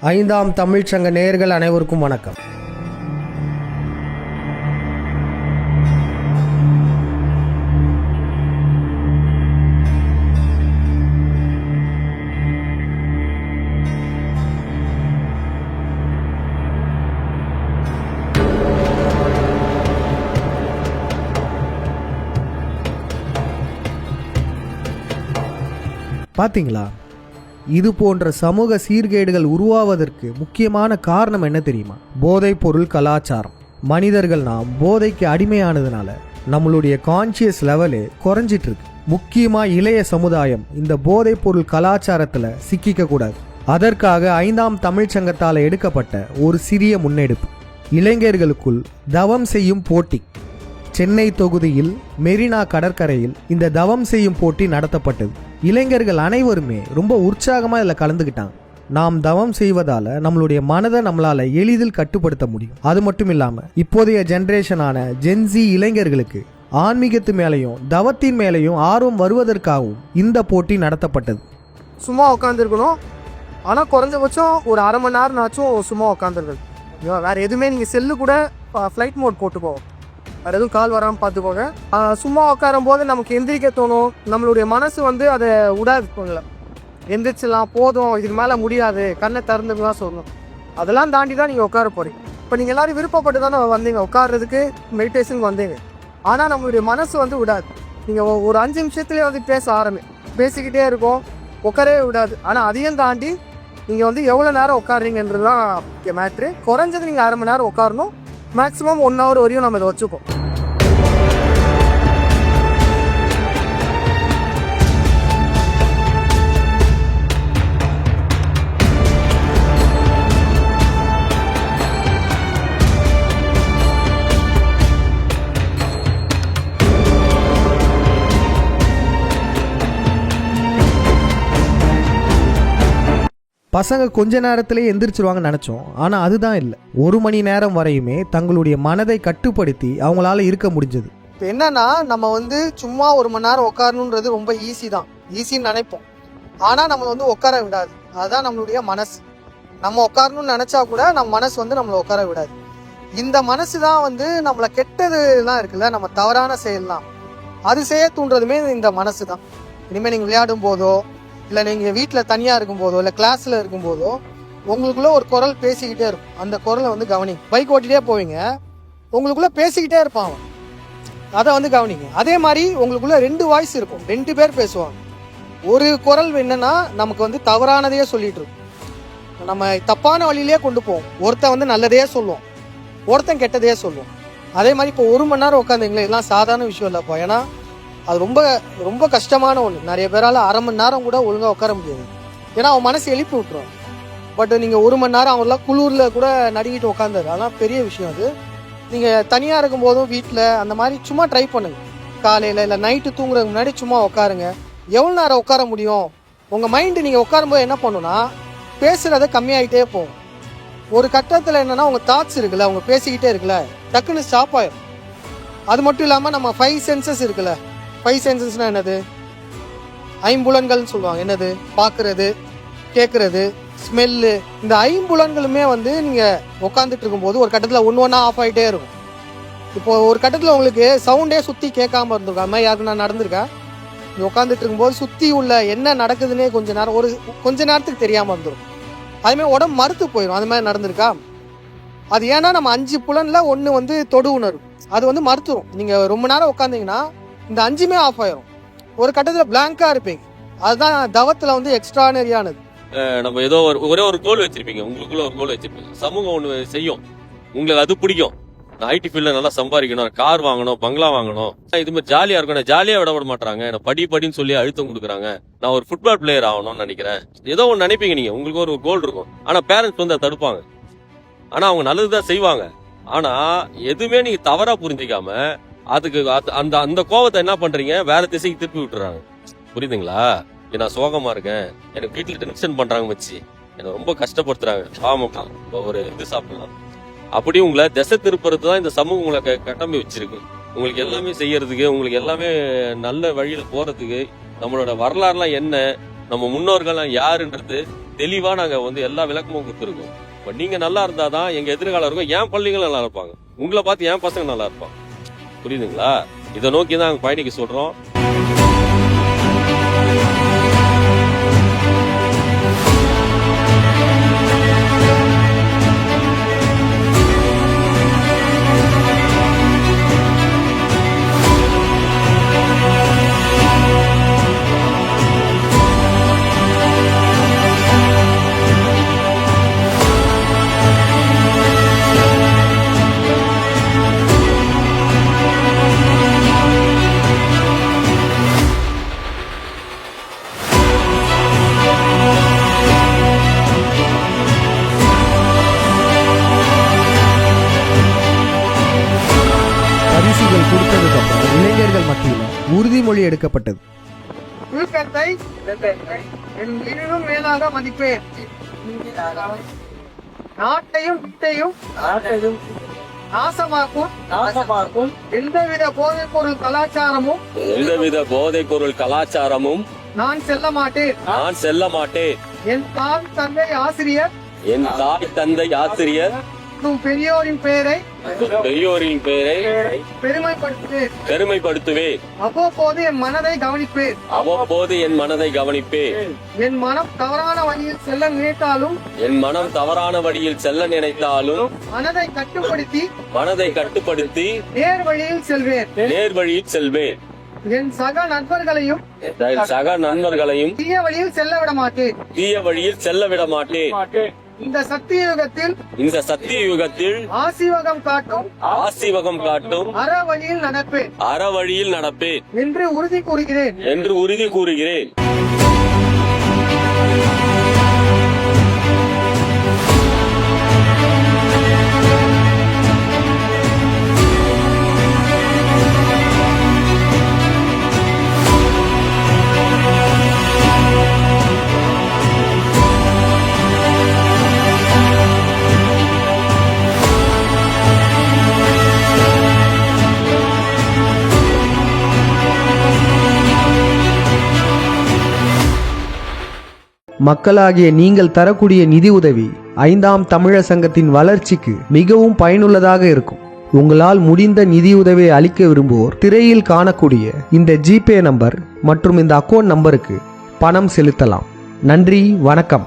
ஐந்தாம் தமிழ்ச் சங்க நேயர்கள் அனைவருக்கும் வணக்கம். பாத்தீங்களா, இது போன்ற சமூக சீர்கேடுகள் உருவாவதற்கு முக்கியமான காரணம் என்ன தெரியுமா? போதைப் பொருள் கலாச்சாரம். மனிதர்கள் நாம் போதைக்கு அடிமையானதுனால நம்மளுடைய கான்சியஸ் லெவலு குறைஞ்சிட்டு இருக்கு. முக்கியமா இளைய சமுதாயம் இந்த போதைப் பொருள் கலாச்சாரத்துல சிக்கிக்க கூடாது. அதற்காக ஐந்தாம் தமிழ்ச்சங்கத்தால் எடுக்கப்பட்ட ஒரு சிறிய முன்னெடுப்பு, இளைஞர்களுக்குள் தவம் செய்யும் போட்டி. சென்னை தொகுதியில் மெரினா கடற்கரையில் இந்த தவம் செய்யும் போட்டி நடத்தப்பட்டது. இளைஞர்கள் அனைவருமே ரொம்ப உற்சாகமாக இதில் கலந்துக்கிட்டாங்க. நாம் தவம் செய்வதால் நம்மளுடைய மனதை நம்மளால் எளிதில் கட்டுப்படுத்த முடியும். அது மட்டும் இல்லாமல் இப்போதைய ஜென்ரேஷனான ஜென்சி இளைஞர்களுக்கு ஆன்மீகத்து மேலேயும் தவத்தின் மேலேயும் ஆர்வம் வருவதற்காகவும் இந்த போட்டி நடத்தப்பட்டது. சும்மா உட்காந்துருக்கணும், ஆனால் குறைஞ்சபட்சம் ஒரு அரை மணி நேரம்னாச்சும் சும்மா உட்காந்துருக்கணும். வேறு எதுவுமே நீங்கள் செல்லு கூட ஃப்ளைட் மோட் போட்டு போவோம், வேறு எதுவும் கால் வராமல் பார்த்துக்கோங்க. சும்மா உட்காரும் போது நமக்கு எந்திரிக்க தோணும், நம்மளுடைய மனசு அதை விடாது. எந்திரிச்சிடலாம், போதும், இதுக்கு மேலே முடியாது, கண்ணை திறந்துன்னு தான் சொல்லணும். அதெல்லாம் தாண்டி தான் நீங்கள் உட்கார போகிறீங்க. இப்போ நீங்கள் எல்லோரும் விருப்பப்பட்டு தானே வந்தீங்க, உட்கார்றதுக்கு மெடிடேஷனுக்கு வந்தீங்க. ஆனால் நம்மளுடைய மனசு விடாது. நீங்கள் ஒரு 5 நிமிஷத்துலேயே பேச பேசிக்கிட்டே இருக்கும், உட்காரவே விடாது. ஆனால் அதையும் தாண்டி நீங்கள் எவ்வளோ நேரம் உட்காருறீங்கன்றது தான் மேட்ரு. குறைஞ்சது நீங்கள் அரை மணி நேரம் உட்காரணும், மேக்ஸிமம் 1 hour வரையும் நம்ம இதை வச்சுப்போம். பசங்க கொஞ்ச நேரத்திலே எந்திரிச்சிருவாங்கன்னு நினச்சோம், ஆனால் அதுதான் இல்லை. 1 மணி நேரம் வரையுமே தங்களுடைய மனதை கட்டுப்படுத்தி அவங்களால இருக்க முடிஞ்சது. இப்போ என்னன்னா, நம்ம சும்மா 1 மணி நேரம் உட்காரணுன்றது ரொம்ப ஈஸி தான், ஈஸின்னு நினைப்போம். ஆனால் நம்ம உட்கார விடாது. அதுதான் நம்மளுடைய மனசு. நம்ம உட்காரணும்னு நினச்சா கூட நம்ம மனசு நம்மளை உட்கார விடாது. இந்த மனசு தான் நம்மளை கெட்டதுலாம் இருக்குல்ல, நம்ம தவறான செயல்லாம் அது செய்ய தூண்டுறதுமே இந்த மனசு தான். இனிமேல் நீங்கள் விளையாடும் போதோ, இல்லை நீங்கள் வீட்டில் தனியாக இருக்கும்போதோ, இல்லை கிளாஸில் இருக்கும்போதோ உங்களுக்குள்ளே ஒரு குரல் பேசிக்கிட்டே இருக்கும். அந்த குரலை கவனிங்க. பைக் ஓட்டிகிட்டே போவீங்க, உங்களுக்குள்ளே பேசிக்கிட்டே இருப்பான், அதை கவனிங்க. அதே மாதிரி உங்களுக்குள்ளே 2 வாய்ஸ் இருக்கும், 2 பேர் பேசுவாங்க. ஒரு குரல் என்னன்னா நமக்கு தவறானதையே சொல்லிட்டு இருக்கும், நம்ம தப்பான வழியிலே கொண்டு போவோம். ஒருத்தன் நல்லதையே சொல்லுவோம், ஒருத்தன் கெட்டதையே சொல்லுவோம். அதே மாதிரி இப்போ 1 மணி நேரம் உட்காந்துங்களே, இதெல்லாம் சாதாரண விஷயம் இல்லைப்பா. ஏன்னா அது ரொம்ப ரொம்ப கஷ்டமான ஒன்று. நிறைய பேரால் அரை மணி நேரம் கூட ஒழுங்காக உட்கார முடியாது, ஏன்னா அவன் மனசு எழுப்பி விட்டுருவான். பட் நீங்கள் 1 மணி நேரம் அவங்களாம் குளூரில் கூட நடுங்கிட்டு உட்காந்துரு, அதெல்லாம் பெரிய விஷயம். அது நீங்கள் தனியாக இருக்கும் போதும் வீட்டில் அந்த மாதிரி சும்மா ட்ரை பண்ணுங்க. காலையில் இல்லை நைட்டு தூங்குறதுக்கு முன்னாடி சும்மா உட்காருங்க. எவ்வளோ நேரம் உட்கார முடியும்? உங்கள் மைண்டு நீங்கள் உட்காரும்போது என்ன பண்ணுன்னா, பேசுகிறத கம்மியாகிட்டே போகும். ஒரு கட்டத்தில் என்னென்னா, உங்கள் தாட்ஸ் இருக்குல்ல, அவங்க பேசிக்கிட்டே இருக்குல்ல, டக்குன்னு ஸ்டாப் ஆயிடும். அது மட்டும் இல்லாமல் நம்ம 5 சென்சஸ் இருக்குல்ல, 5 சென்சஸ்னால் என்னது? 5 புலன்கள்னு சொல்லுவாங்க. என்னது? பார்க்குறது, கேட்குறது, ஸ்மெல்லு. இந்த 5 புலன்களுமே நீங்கள் உட்காந்துட்டு இருக்கும்போது ஒரு கட்டத்தில் ஒன்றா ஆஃப் ஆகிட்டே இருக்கும். இப்போது ஒரு கட்டத்தில் உங்களுக்கு சவுண்டே சுற்றி கேட்காம இருந்திருக்கும். அது மாதிரி யாருக்கு நான் நடந்திருக்கா? நீங்கள் உட்காந்துட்டு இருக்கும்போது சுற்றி உள்ள என்ன நடக்குதுன்னே கொஞ்ச நேரத்துக்கு தெரியாமல் இருந்துடும். அதுமாதிரி உடம்பு மறுத்து போயிடும். அது மாதிரி நடந்திருக்கா? அது ஏன்னா நம்ம 5 புலனில் ஒன்று தொடு உணர்வு, அது மறுத்துரும். நீங்கள் ரொம்ப நேரம் உட்காந்திங்கன்னா இந்த 5மே ஆஃப் ஆயிரும். ஒரு கட்டத்தில் பிளாங்காக இருப்பீங்க. அதுதான் தவத்தில் எக்ஸ்ட்ரானரியானது. நம்ம ஏதோ ஒரே ஒரு கோல் வச்சிருப்பீங்க, உங்களுக்குள்ள ஒரு கோல் வச்சிருப்பீங்க. சமூகம் ஒன்று செய்யும், உங்களுக்கு அது பிடிக்கும். நான் ஐடி ஃபீல்ட்ல நல்லா சம்பாதிக்கணும், கார் வாங்கணும், பங்களா வாங்கணும், இது மாதிரி ஜாலியா இருக்கணும். ஜாலியா விட மாட்டாங்க, நான் படின்னு சொல்லி அழுத்தம் கொடுக்குறாங்க. நான் ஒரு ஃபுட்பால் பிளேயர் ஆகணும்னு நினைக்கிறேன், ஏதோ ஒன்று நினைப்பீங்க நீங்க. உங்களுக்கு ஒரு கோல் இருக்கும், ஆனா பேரண்ட்ஸ் அதை தடுப்பாங்க. ஆனா அவங்க நல்லதுதான் செய்வாங்க. ஆனா எதுவுமே நீங்க தவறா புரிஞ்சிக்காம அதுக்கு அந்த கோவத்தை என்ன பண்றீங்க, வேற திசைக்கு திருப்பி விட்டுறாங்க. புரியுதுங்களா? நான் சோகமா இருக்கேன், எனக்கு வீட்டுல டென்ஷன் பண்றாங்க வச்சு, எனக்கு ரொம்ப கஷ்டப்படுத்துறாங்க, ஆமாப்பா ஒரு இது சாப்பிடலாம், அப்படி உங்களை திசை திருப்புறது தான் இந்த சமூகம் உங்களை கட்டமை வச்சிருக்கு. உங்களுக்கு எல்லாமே செய்யறதுக்கு, உங்களுக்கு எல்லாமே நல்ல வழியில போறதுக்கு, நம்மளோட வரலாறுலாம் என்ன, நம்ம முன்னோர்கள்லாம் யாருன்றது தெளிவா நாங்க வந்து எல்லா விளக்கமும் கொடுத்துருக்கோம். இப்ப நீங்க நல்லா இருந்தாதான் எங்க எதிர்காலம் இருக்கும், என் பள்ளிகள் நல்லா இருப்பாங்க, உங்களை பார்த்து என் பசங்க நல்லா இருப்பாங்க. புரியுதுங்களா? இதை நோக்கி தான் நாங்க பயணிக்க சொல்றோம். பரிசுகள் கொடுத்ததுக்கு அப்புறம் இளைஞர்கள் மத்தியில் உறுதிமொழி எடுக்கப்பட்டது. ஒழுக்கத்தை என் உயிரினும் மேலாக மதிப்பேன். நாட்டையும் வீட்டையும் நாசமாக்கும் எந்தவித போதைப் பொருள் கலாச்சாரமும் நான் செல்ல மாட்டேன். என் தாய் தந்தை ஆசிரியர் மற்றும் பெரியோரின் பெயரை பெருமைப்படுத்துவேன். அவ்வப்போது என் மனதை கவனிப்பேன். என் மனம் தவறான வழியில் செல்ல நினைத்தாலும் மனதை கட்டுப்படுத்தி நேர் வழியில் செல்வேன். என் சக நண்பர்களையும் தீய வழியில் செல்ல விட மாட்டேன். இந்த சத்திய யுகத்தில் ஆசீவகம் காட்டும் அற வழியில் நடப்பேன் என்று உறுதி கூறுகிறேன். மக்களாகிய நீங்கள் தரக்கூடிய நிதி உதவி 5ஆம் தமிழர் சங்கத்தின் வளர்ச்சிக்கு மிகவும் பயனுள்ளதாக இருக்கும். உங்களால் முடிந்த நிதி உதவியை அளிக்க விரும்புவோர் திரையில் காணக்கூடிய இந்த ஜிபே நம்பர் மற்றும் இந்த அக்கவுண்ட் நம்பருக்கு பணம் செலுத்தலாம். நன்றி, வணக்கம்.